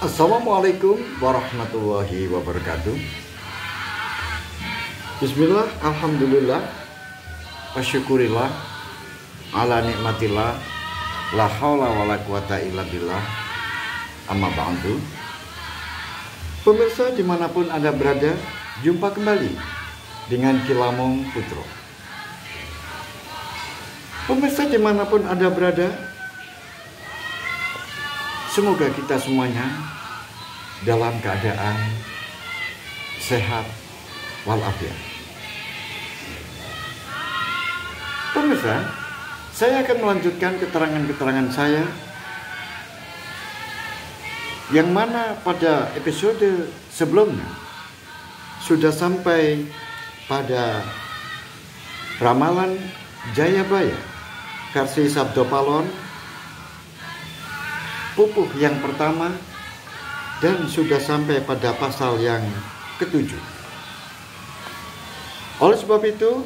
Assalamualaikum warahmatullahi wabarakatuh. Bismillah, alhamdulillah, wasyukurillah, ala nikmatillah, la haula wala quwata illa billah, amma ba'du. Pemirsa dimanapun Anda berada, jumpa kembali dengan Kilamong Putro. Pemirsa dimanapun Anda berada, semoga kita semuanya dalam keadaan sehat walafiat. Pemirsa, saya akan melanjutkan keterangan-keterangan saya yang mana pada episode sebelumnya sudah sampai pada ramalan Jayabaya versi Sabdo Palon pupuh yang pertama, dan sudah sampai pada pasal yang ke-7. Oleh sebab itu,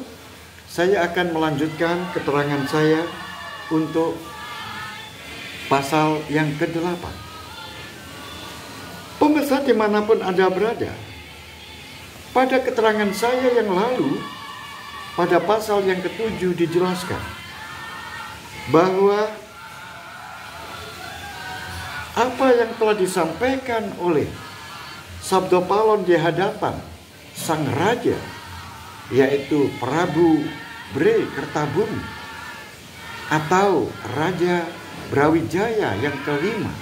saya akan melanjutkan keterangan saya untuk pasal yang ke-8. Pemirsa dimanapun Anda berada, pada keterangan saya yang lalu, pada pasal yang ke-7 dijelaskan bahwa apa yang telah disampaikan oleh Sabdo Palon di hadapan sang raja, yaitu Prabu Bre Kertabumi atau Raja Brawijaya yang kelima,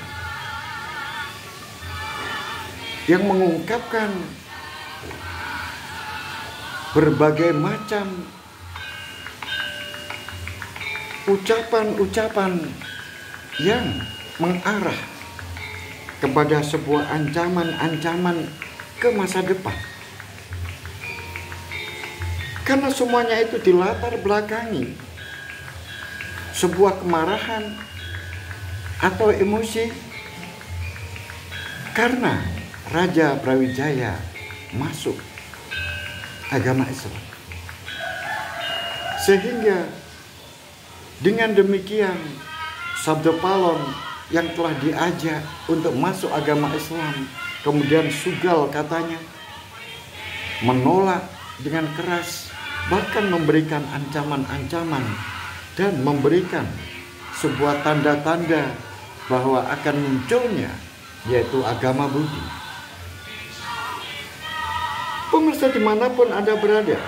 yang mengungkapkan berbagai macam ucapan-ucapan yang mengarah kepada sebuah ancaman-ancaman ke masa depan. Karena semuanya itu dilatar belakangi sebuah kemarahan atau emosi karena Raja Brawijaya masuk agama Islam. Sehingga dengan demikian Sabdo Palon yang telah diajak untuk masuk agama Islam kemudian sugal katanya, menolak dengan keras, bahkan memberikan ancaman-ancaman dan memberikan sebuah tanda-tanda bahwa akan munculnya yaitu agama Budi. Pemirsa dimanapun Anda berada,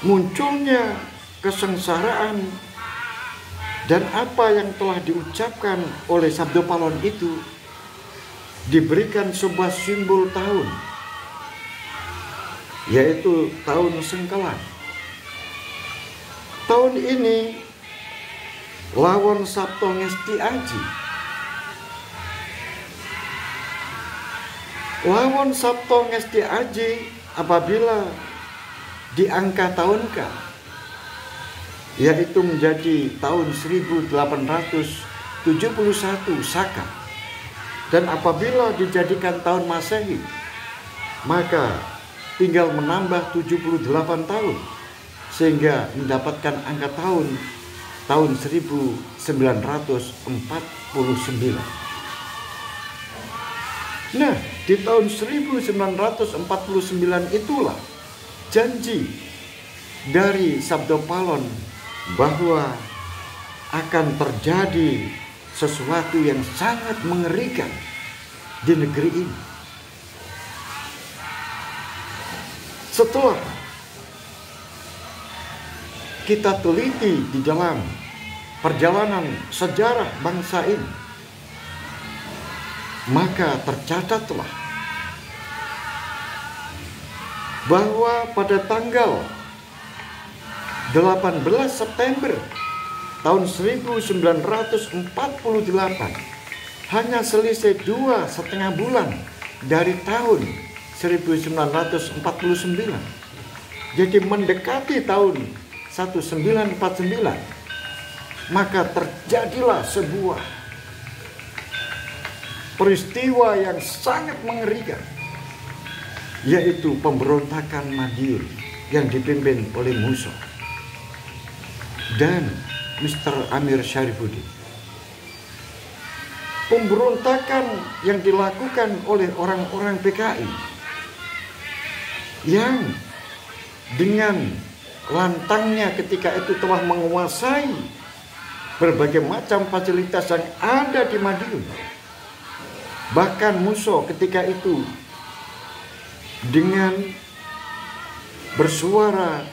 munculnya kesengsaraan dan apa yang telah diucapkan oleh Sabdo Palon itu diberikan sebuah simbol tahun, yaitu tahun Sengkelat. Tahun ini Lawon Sabto Ngesti Aji. Lawon Sabto Ngesti Aji apabila diangka tahunkan, yaitu menjadi tahun 1871 Saka, dan apabila dijadikan tahun Masehi maka tinggal menambah 78 tahun sehingga mendapatkan angka tahun 1949. Nah, di tahun 1949 itulah janji dari Sabdo Palon bahwa akan terjadi sesuatu yang sangat mengerikan di negeri ini. Setelah kita teliti di dalam perjalanan sejarah bangsa ini, maka tercatatlah bahwa pada tanggal 18 September tahun 1948, hanya selisih 2,5 bulan dari tahun 1949. Jadi mendekati tahun 1949, maka terjadilah sebuah peristiwa yang sangat mengerikan, yaitu pemberontakan Madiun yang dipimpin oleh Musa dan Mr. Amir Syarifuddin. pemberontakan yang dilakukan oleh orang-orang PKI yang dengan lantangnya ketika itu telah menguasai berbagai macam fasilitas yang ada di Madiun. Bahkan Musso ketika itu dengan bersuara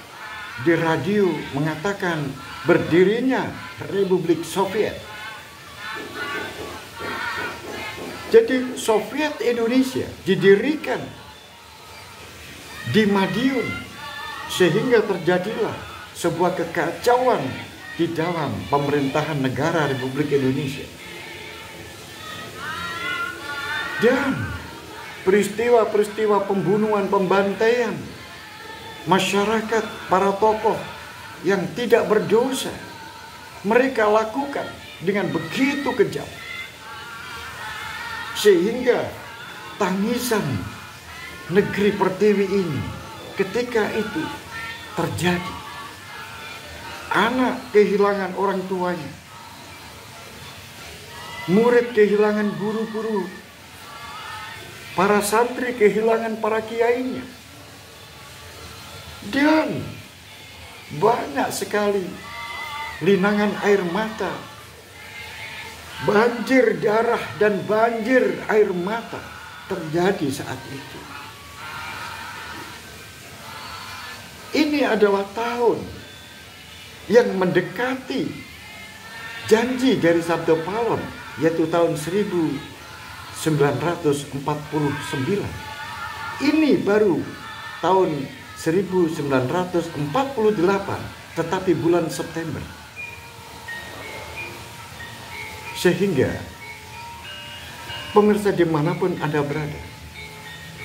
di radio mengatakan berdirinya Republik Soviet. Jadi Soviet Indonesia didirikan di Madiun sehingga terjadilah sebuah kekacauan di dalam pemerintahan negara Republik Indonesia. Dan peristiwa-peristiwa pembunuhan, pembantaian masyarakat, para tokoh yang tidak berdosa, mereka lakukan dengan begitu kejam, sehingga tangisan negeri pertiwi ini ketika itu terjadi. Anak kehilangan orang tuanya, murid kehilangan guru-guru, para santri kehilangan para kiainya, dan banyak sekali linangan air mata, banjir darah dan banjir air mata terjadi saat itu. Ini adalah tahun yang mendekati janji dari Sabda Palon, yaitu tahun 1949. Ini baru tahun 1948, tetapi bulan September. Sehingga pemirsa dimanapun Anda berada,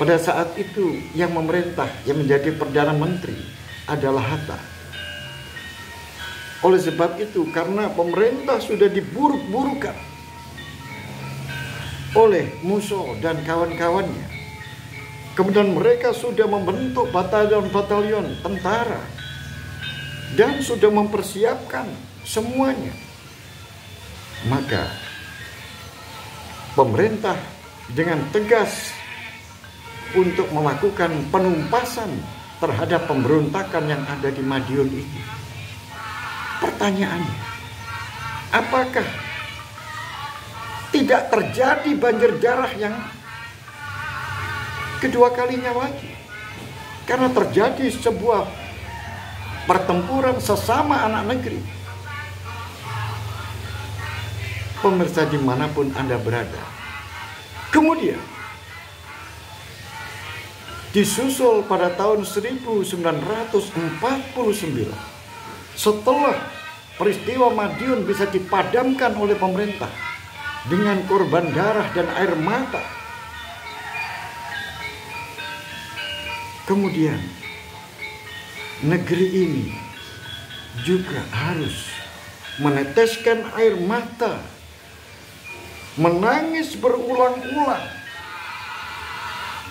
pada saat itu yang memerintah, yang menjadi Perdana Menteri adalah Hatta. Oleh sebab itu, karena pemerintah sudah diburuk-burukan oleh Musso dan kawan-kawannya, kemudian mereka sudah membentuk batalion-batalion tentara dan sudah mempersiapkan semuanya, maka pemerintah dengan tegas untuk melakukan penumpasan terhadap pemberontakan yang ada di Madiun ini. Pertanyaannya, apakah tidak terjadi banjir darah yang kedua kalinya lagi? Karena terjadi sebuah pertempuran sesama anak negeri. Pemirsa dimanapun Anda berada, kemudian disusul pada tahun 1949, setelah peristiwa Madiun bisa dipadamkan oleh pemerintah dengan korban darah dan air mata, kemudian negeri ini juga harus meneteskan air mata, menangis berulang-ulang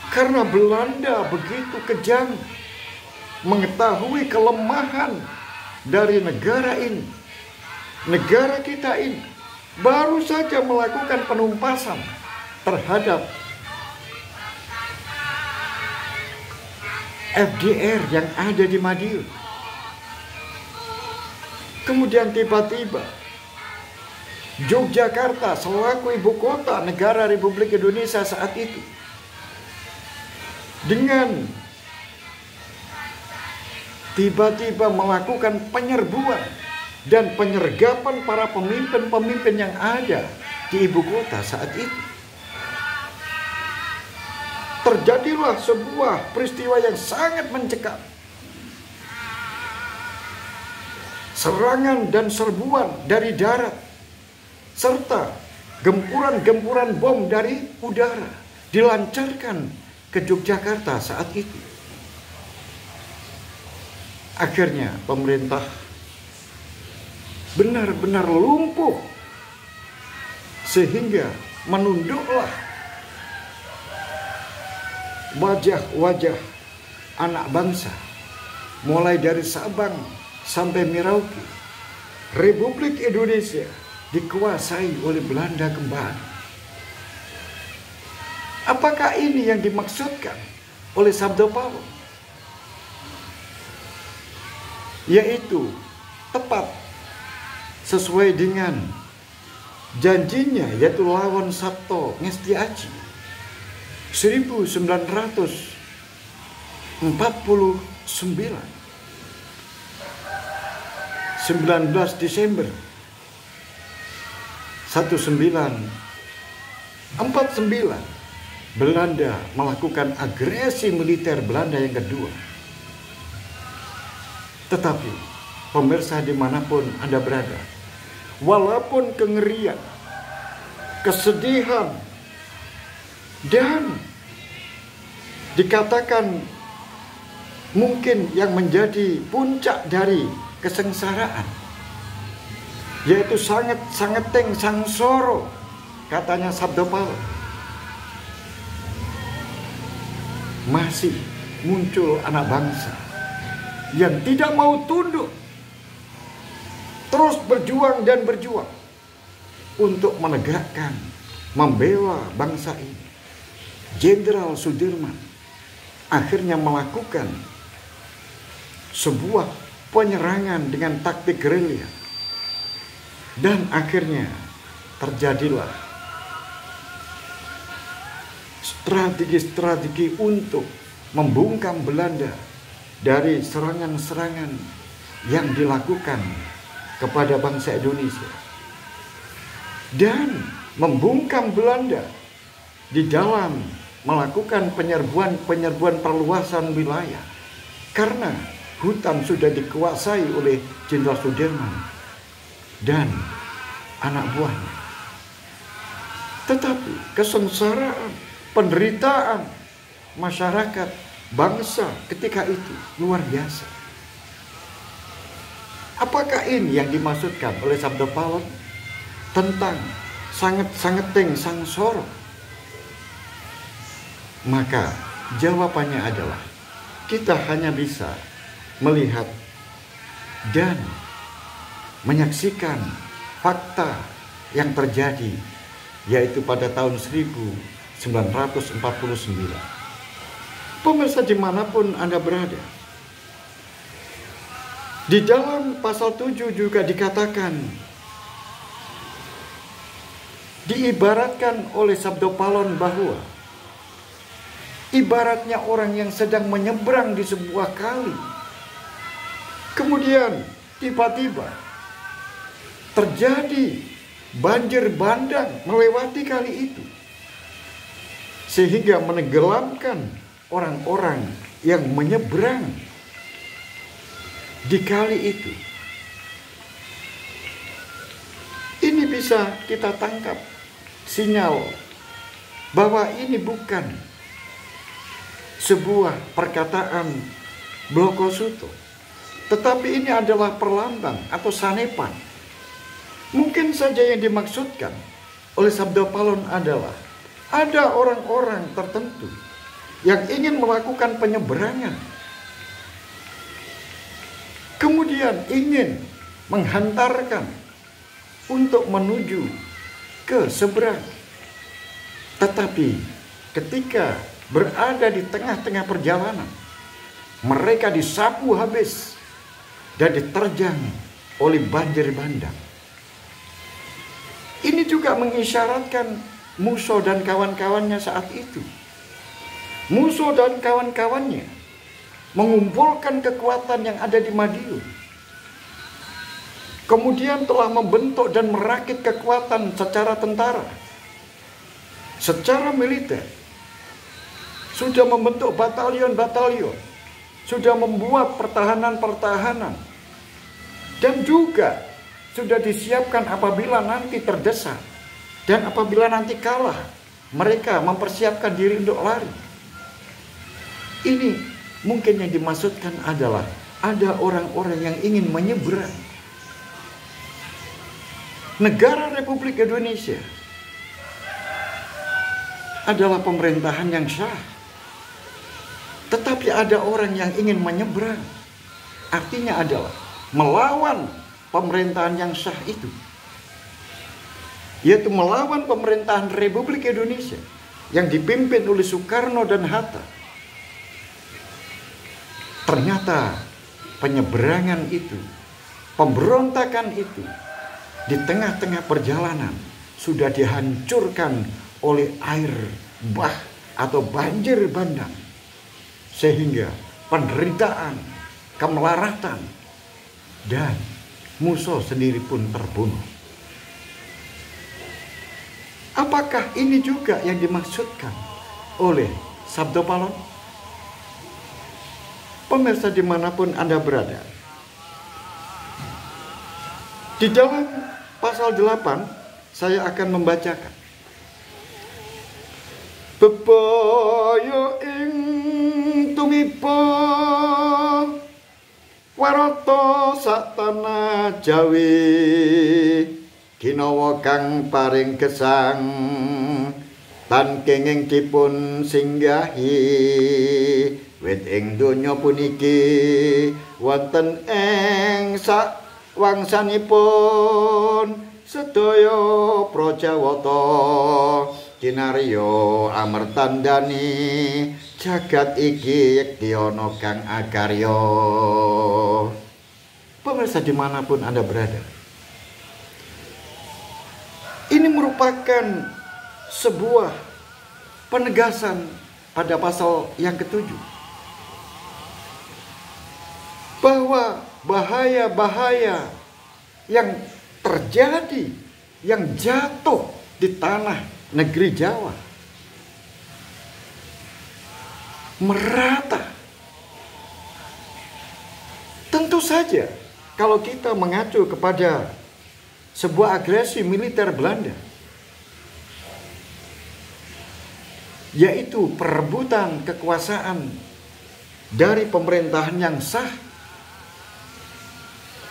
karena Belanda begitu kejam mengetahui kelemahan dari negara ini. Negara kita ini baru saja melakukan penumpasan terhadap FDR yang ada di Madiun. Kemudian tiba-tiba Yogyakarta selaku ibu kota negara Republik Indonesia saat itu, dengan tiba-tiba melakukan penyerbuan dan penyergapan para pemimpin-pemimpin yang ada di ibu kota saat itu. Terjadilah sebuah peristiwa yang sangat mencekam. Serangan dan serbuan dari darat serta gempuran-gempuran bom dari udara dilancarkan ke Yogyakarta saat itu. Akhirnya pemerintah benar-benar lumpuh, sehingga menunduklah wajah-wajah anak bangsa, mulai dari Sabang sampai Merauke. Republik Indonesia dikuasai oleh Belanda kembali. Apakah ini yang dimaksudkan oleh sabda Paulus? Yaitu tepat sesuai dengan janjinya, yaitu lawan Sabto Ngesti Aji 1949, 19 Desember 1949, Belanda melakukan agresi militer Belanda yang kedua. Tetapi pemirsa dimanapun Anda berada, walaupun kengerian, kesedihan, dan dikatakan mungkin yang menjadi puncak dari kesengsaraan, yaitu sangat sangsoro, katanya sabda Paulus, masih muncul anak bangsa yang tidak mau tunduk, terus berjuang dan berjuang untuk menegakkan, membela bangsa ini. Jenderal Sudirman akhirnya melakukan sebuah penyerangan dengan taktik gerilya, dan akhirnya terjadilah strategi untuk membungkam Belanda dari serangan-serangan yang dilakukan kepada bangsa Indonesia, dan membungkam Belanda di dalam melakukan penyerbuan perluasan wilayah, karena hutan sudah dikuasai oleh Jenderal Sudirman dan anak buahnya. Tetapi kesengsaraan, penderitaan masyarakat bangsa ketika itu luar biasa. Apakah ini yang dimaksudkan oleh sabda Paulus tentang sangat sangsoro? Maka jawabannya adalah kita hanya bisa melihat dan menyaksikan fakta yang terjadi, yaitu pada tahun 1949. Pemirsa dimanapun Anda berada, di dalam pasal 7 juga dikatakan, diibaratkan oleh sabda Paulus bahwa ibaratnya orang yang sedang menyeberang di sebuah kali, kemudian tiba-tiba terjadi banjir bandang melewati kali itu, sehingga menenggelamkan orang-orang yang menyeberang di kali itu. Ini bisa kita tangkap sinyal bahwa ini bukan sebuah perkataan Blokosuto, tetapi ini adalah perlambang atau sanepan. Mungkin saja yang dimaksudkan oleh sabda Paulus adalah ada orang-orang tertentu yang ingin melakukan penyeberangan, kemudian ingin menghantarkan untuk menuju ke seberang. Tetapi ketika berada di tengah-tengah perjalanan, mereka disapu habis dan diterjang oleh banjir bandang. Ini juga mengisyaratkan Musso dan kawan-kawannya saat itu. Musso dan kawan-kawannya mengumpulkan kekuatan yang ada di Madiun. Kemudian telah membentuk dan merakit kekuatan secara tentara, secara militer. Sudah membentuk batalion-batalion, sudah membuat pertahanan-pertahanan, dan juga sudah disiapkan apabila nanti terdesak dan apabila nanti kalah, mereka mempersiapkan diri untuk lari. Ini mungkin yang dimaksudkan adalah ada orang-orang yang ingin menyeberang. Negara Republik Indonesia adalah pemerintahan yang sah, tetapi ada orang yang ingin menyeberang. Artinya adalah melawan pemerintahan yang sah itu, yaitu melawan pemerintahan Republik Indonesia yang dipimpin oleh Soekarno dan Hatta. Ternyata penyeberangan itu, pemberontakan itu, di tengah-tengah perjalanan sudah dihancurkan oleh air bah atau banjir bandang. Sehingga penderitaan, kemelaratan, dan Musa sendiri pun terbunuh. Apakah ini juga yang dimaksudkan oleh Sabda Palon? Pemirsa dimanapun Anda berada, di dalam pasal 8 saya akan membacakan. Bebaya ing tumiba warata sak tanah Jawi, ginawa kang paring gesang tan kenging dipun singgahi, wit ing donya puniki wonten ing sak wangsanipun sedaya Prajawata kinarya amertandani jagat iki yektiana kang akarya. Pemirsa dimanapun Anda berada, ini merupakan sebuah penegasan pada pasal yang ketujuh, bahwa bahaya-bahaya yang terjadi, yang jatuh di tanah negeri Jawa merata. Tentu saja kalau kita mengacu kepada sebuah agresi militer Belanda, yaitu perebutan kekuasaan dari pemerintahan yang sah.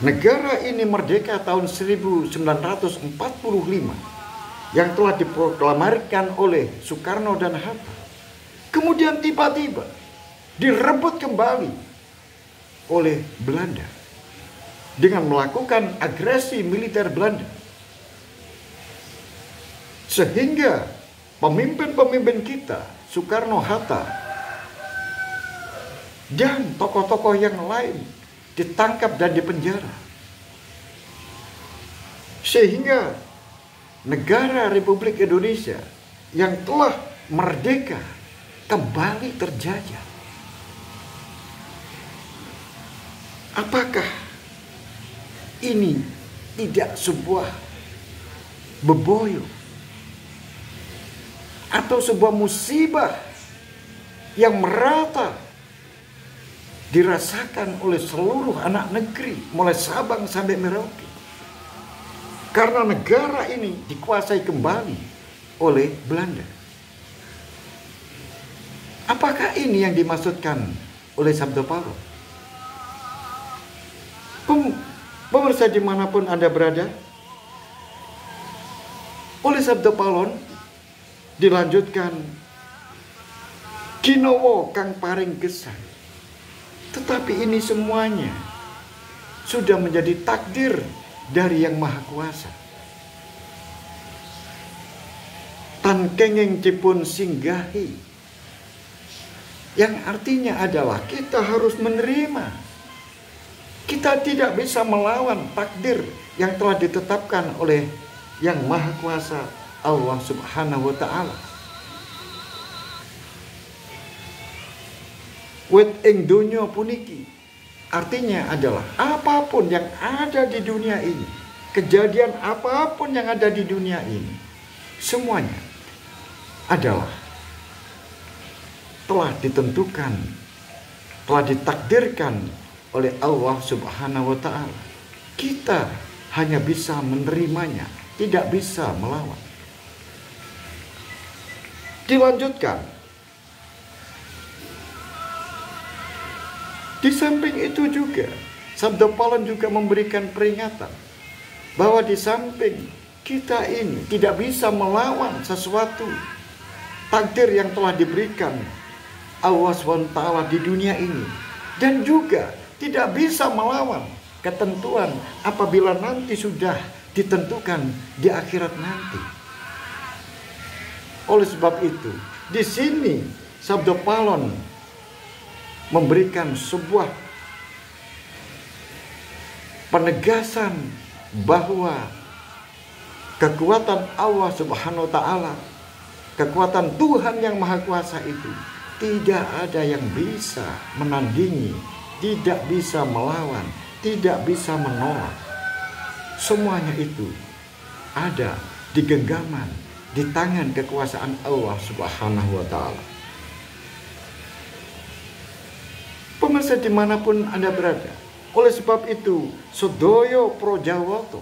Negara ini merdeka tahun 1945 yang telah diproklamirkan oleh Soekarno dan Hatta. Kemudian tiba-tiba direbut kembali oleh Belanda dengan melakukan agresi militer Belanda. Sehingga pemimpin-pemimpin kita, Soekarno, Hatta, dan tokoh-tokoh yang lain ditangkap dan dipenjara. Sehingga negara Republik Indonesia yang telah merdeka kembali terjajah. Apakah ini tidak sebuah beboyo atau sebuah musibah yang merata dirasakan oleh seluruh anak negeri mulai Sabang sampai Merauke? Karena negara ini dikuasai kembali oleh Belanda. Apakah ini yang dimaksudkan oleh Sabda Palon? Pemirsa dimanapun Anda berada, oleh Sabda Palon dilanjutkan, ginawa kang paring gesang. Tetapi ini semuanya sudah menjadi takdir dari Yang Maha Kuasa. Tan kenging dipun singgahi, yang artinya adalah kita harus menerima. Kita tidak bisa melawan takdir yang telah ditetapkan oleh Yang Maha Kuasa, Allah Subhanahu wa Ta'ala. Wit ing donya puniki, artinya adalah apapun yang ada di dunia ini, kejadian apapun yang ada di dunia ini, semuanya adalah telah ditentukan, telah ditakdirkan oleh Allah Subhanahu wa Ta'ala. Kita hanya bisa menerimanya, tidak bisa melawan. Dilanjutkan, di samping itu juga Sabda Palon juga memberikan peringatan bahwa di samping kita ini tidak bisa melawan sesuatu takdir yang telah diberikan Allah SWT di dunia ini, dan juga tidak bisa melawan ketentuan apabila nanti sudah ditentukan di akhirat nanti. Oleh sebab itu, Di sini Sabda Palon memberikan sebuah penegasan bahwa kekuatan Allah Subhanahu wa taala, kekuatan Tuhan yang Maha Kuasa itu tidak ada yang bisa menandingi, tidak bisa melawan, tidak bisa menolak. Semuanya itu ada di genggaman, di tangan kekuasaan Allah Subhanahu wa taala. Pemirsa dimanapun Anda berada, oleh sebab itu Sedoyo Projawoto,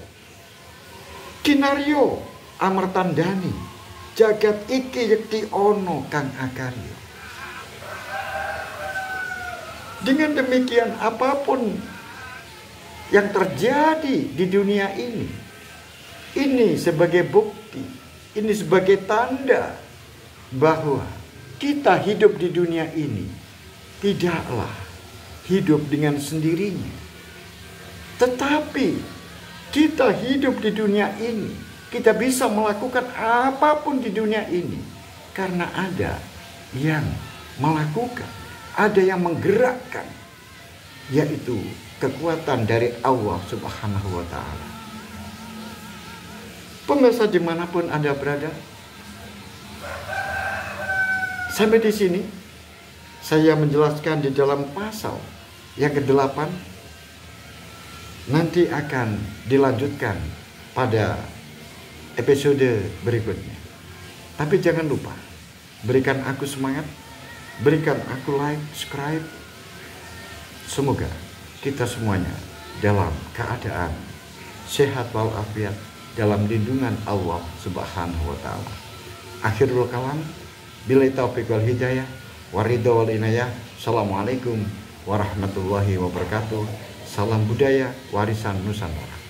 Kinaryo Amartandani, jagat iki yekti ono kang akaryo. Dengan demikian, apapun yang terjadi di dunia ini sebagai bukti, ini sebagai tanda bahwa kita hidup di dunia ini tidaklah hidup dengan sendirinya, tetapi kita hidup di dunia ini, kita bisa melakukan apapun di dunia ini karena ada yang melakukan, ada yang menggerakkan, yaitu kekuatan dari Allah Subhanahu wa taala. Pemirsa dimanapun Anda berada, sampai di sini saya menjelaskan di dalam pasal yang ke-8. Nanti akan dilanjutkan pada episode berikutnya. Tapi jangan lupa, berikan aku semangat, berikan aku like, subscribe. Semoga kita semuanya dalam keadaan sehat walafiat dalam lindungan Allah Subhanahu wa taala. Akhirul kalam, billahi taufiq wal hidayah, waridho wal inayah. Assalamualaikum warahmatullahi wabarakatuh. Salam budaya warisan Nusantara.